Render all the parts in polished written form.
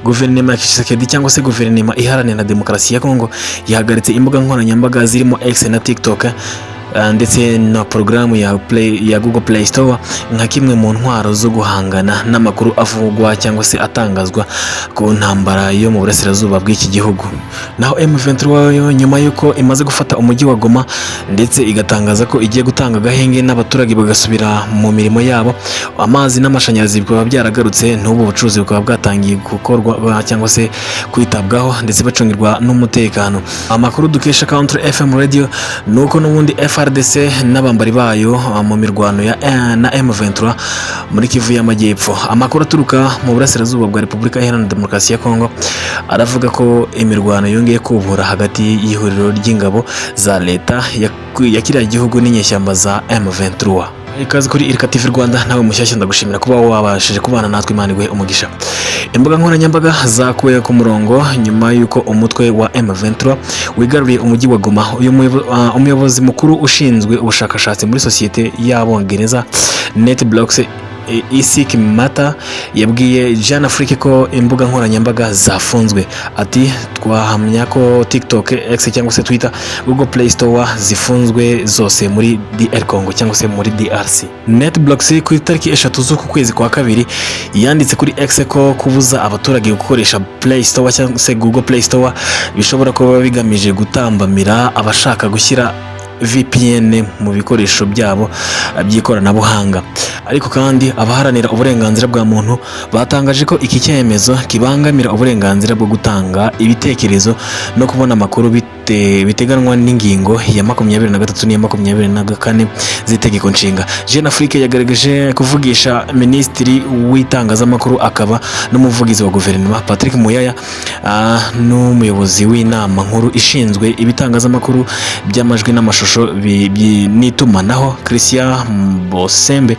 Guverinoma ya Tshisekedi cyangwa se guverinoma iharanira demokarasi ya Kongo yahagaritse imbuga nkoranyambaga zirimo X na TikTok ndetse na porogaramu ya Google Play Store nka kimwe mu ntwaro zo guhangana n'amakuru avugwa cyangwa se atangazwa ku ntambara yo mu burasirazuba bw'iki gihugu. Naho M23 nyuma y'uko imaze gufata umujyi wa Goma ndetse igatangaza ko igiye gutanga agahenge n'abaturage bagasubira mu mirimo yabo, amazi n'amashanyarazi bikaba byaragarutse, n'ubu bucuruzi bukaba bwatangiye gukorwa cyangwa se kwitabwaho ndetse bacungirwa n'umutekano. Amakuru dukesha Counter FM Radio nuko n'ubundi FRDC n'abambari bayo mu mirwano na M23 muri Kivu y'Amajyepfo. Amakuru aturuka mu burasirazuba bwa Repubulika Iharanira Demokarasi ya Kongo aravuga ko imirwano yongeye kubura hagati y'ihuriro ry'ingabo za leta ya kiriya gihugu n'inyeshyamba za M23. Ikaze kuri Irika TV Rwanda, nawe mushyashya ndagushimira kuba wabashije kubana natwe, Imana iguhe umugisha. Imbuga nkoranyambaga zakuye ku murongo nyuma y'uko umutwe wa M23 wigaruriye umujyi wa Goma. Umuyobozi mukuru ushinzwe ubushakashatsi muri sosiyete y'Abongereza NetBlocks Isaac Mata yabwiye Jeune Afrique ko imbuga nkoranyambaga zafunzwe. Ati twahamya ko TikTok, X cyangwa se Twitter, Google Play Store zifunzwe zose muri DR Congo cyangwa se muri DRC. NetBlocks ku itariki 3 z'uku kwezi kwa kabiri yanditse kuri X ko kubuza abaturage gukoresha Play Store cyangwa se Google Play Store bishobora kuba bigamije gutambamira abashaka gushyira VPN mu bikoresho byabo by'ikoranabuhanga. Ariko kandi abaharanira uburenganzira bwa muntu batangaje ko iki cyemezo kibangamira uburenganzira bwo gutanga ibitekerezo no kubona amakuru biteganwa n'ingingo ya 23 n'iya 24 z'itegeko nshinga. Jeune Afrique yagaragaje kuvugisha Minisitiri w'itangazamakuru akaba n'umuvugizi wa guverinoma Patrick Muyaya n'umuyobozi w'inama nkuru ishinzwe ibitangazamakuru by'amajwi n'amashusho n'itumanaho Christian Bosembe,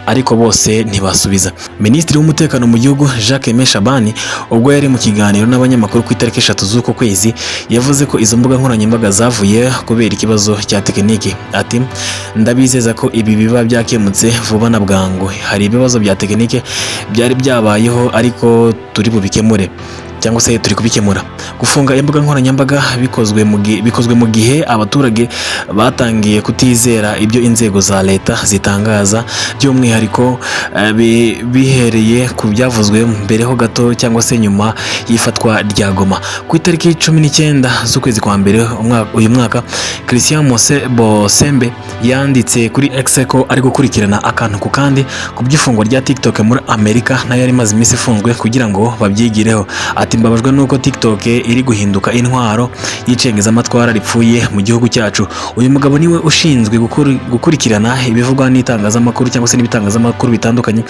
ariko bose ntibasubiza. Minisitiri w'umutekano mu gihugu Jacques Meshabani ubwo yari mu kiganiro n'abanyamakuru ku itariki 3 z'uko kwezi yavuze ko izo mbuga nkoranyambaga zavuye kubera ikibazo cya tekiniki. Ati ndabizeza ko ibi biba byakemutse vuba na bwangu. Hari ibibazo bya tekinike byari byabayeho ariko turi bubikemure cyangwa se turi kubikemura. Gufunga imbuga nkoranyambaga bikozwe mu gihe abaturage batangiye kutizera ibyo inzego za leta zitangaza, by'umwihariko bihereye ku byavuzwe mbereho gato cyangwa se nyuma y'ifatwa rya Goma. Ku itariki 19 z'ukwezi kwa mbere uyu mwaka, Christian Bosembe yanditse kuri X ko ari gukurikirana akantu ku kandi ku by'ifungwa rya TikTok muri Amerika nayo yari maze iminsi ifunzwe kugira ngo babyigireho. Ati mbabajwe nuko TikTok iri guhinduka intwaro y'icengezamatwara ripfuye mu gihugu cyacu. Uyu mugabo niwe ushinzwe gukurikirana ibivugwa n'itangazamakuru cyangwa se n'ibitangazamakuru bitandukanye,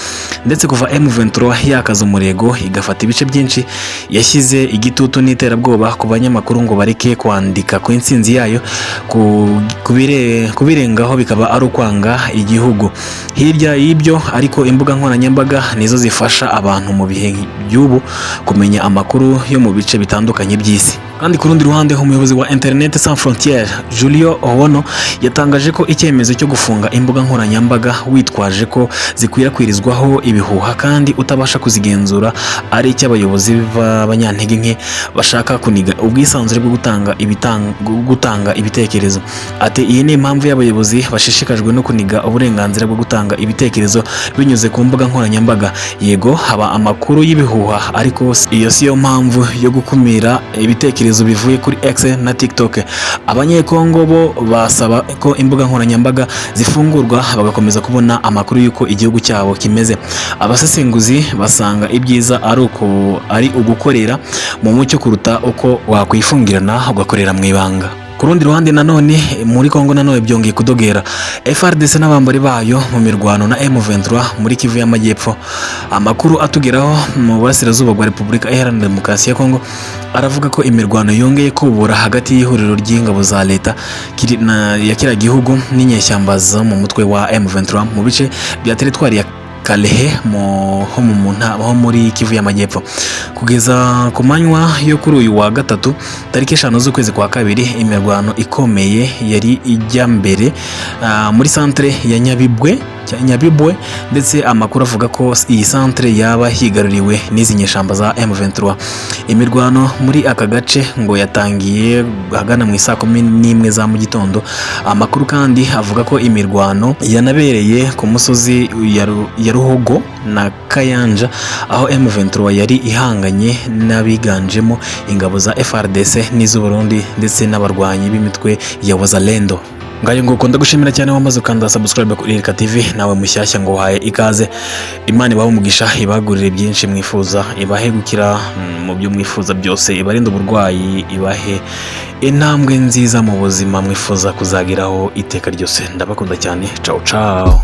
ndetse kuva M23 yakaza umurego igafata ibice byinshi, yashyize igitutu n'iterabwoba ku banyamakuru ngo bareke kwandika ku intsinzi yayo, kubirengaho bikaba ari ukwanga igihugu. Hirya y'ibyo ariko imbuga nkoranyambaga nizo zifasha abantu mu bihe by'ubu kumenya amakuru yo mu bice bitandukanye by'isi. Kandi ku rundi ruhande, umuyobozi wa Internet Sans Frontières Julio Owono yatangaje ko icyemezo cyo gufunga imbuga nkoranyambaga witwaje ko zikwirakwirizwaho ibihuha kandi utabasha kuzigenzura ari icy'abayobozi b'abanyantege nke bashaka kuniga ubwisanzure bwo gutanga ibitekerezo. Ati iyi ni impamvu y'abayobozi bashishikajwe no kuniga uburenganzira bwo gutanga ibitekerezo binyuze ku mbuga nkoranyambaga. Yego haba amakuru y'ibihuha, ariko iyo siyo mpamvu yo gukumira ibitekerezo bivuye kuri X na TikTok. Abanyekongo bo basaba ko imbuga nkoranyambaga zifungurwa bagakomeza kubona amakuru y'uko igihugu cyabo kimeze. Abasesenguzi basanga ibyiza ari ugukorera mu mucyo kuruta uko wakwifungirana ugakorera mu ibanga. Ku rundi ruhande nanone muri Kongo nanone byongeye kudogera. FRDC n'abambari bayo mu mirwano na M23 muri Kivu y'Amajyepfo. Amakuru atugeraho mu burasirazuba bwa Repubulika Iharanira Demokarasi ya Kongo aravuga ko imirwano yongeye kubura hagati y'ihuriro ry'ingabo za leta ya kiriya gihugu n'inyeshyamba zo mu mutwe wa M23 mu bice bya teritwari ya Kalehe ho muri Kivu y'Amajyepfo. Kugeza ku manywa yo kuri uyu wa gatatu tariki 5 z'ukwezi kwa kabiri, imirwano ikomeye yari ijya mbere muri centre ya Nyabibwe, ndetse amakuru avuga ko iyi centre yaba higaruriwe n'izi nyeshamba za M23. Imirwano muri aka gace ngo yatangiye hagana mu saa 11 za mu gitondo. Amakuru kandi avuga ko imirwano yanabereye ku musozi ya Ruhogo na Kayanja, aho M23 yari ihanganye n'abiganjemo ingabo za FARDC n'iz'u Burundi ndetse n'abarwanyi b'imitwe ya Wazalendo. Ngayo nguko ndagushimira cyane wamaze ukanda subscribe kuri Irika TV. Nawe mushyashya ngo uhaye ikaze. Imana ibahe umugisha, ibagurire byinshi mwifuza, ibahe gukira mu byo mwifuza byose, ibarinde uburwayi, ibahe intambwe nziza mu buzima mwifuza kuzageraho iteka ryose. Ndabakunda cyane. Ciao ciao.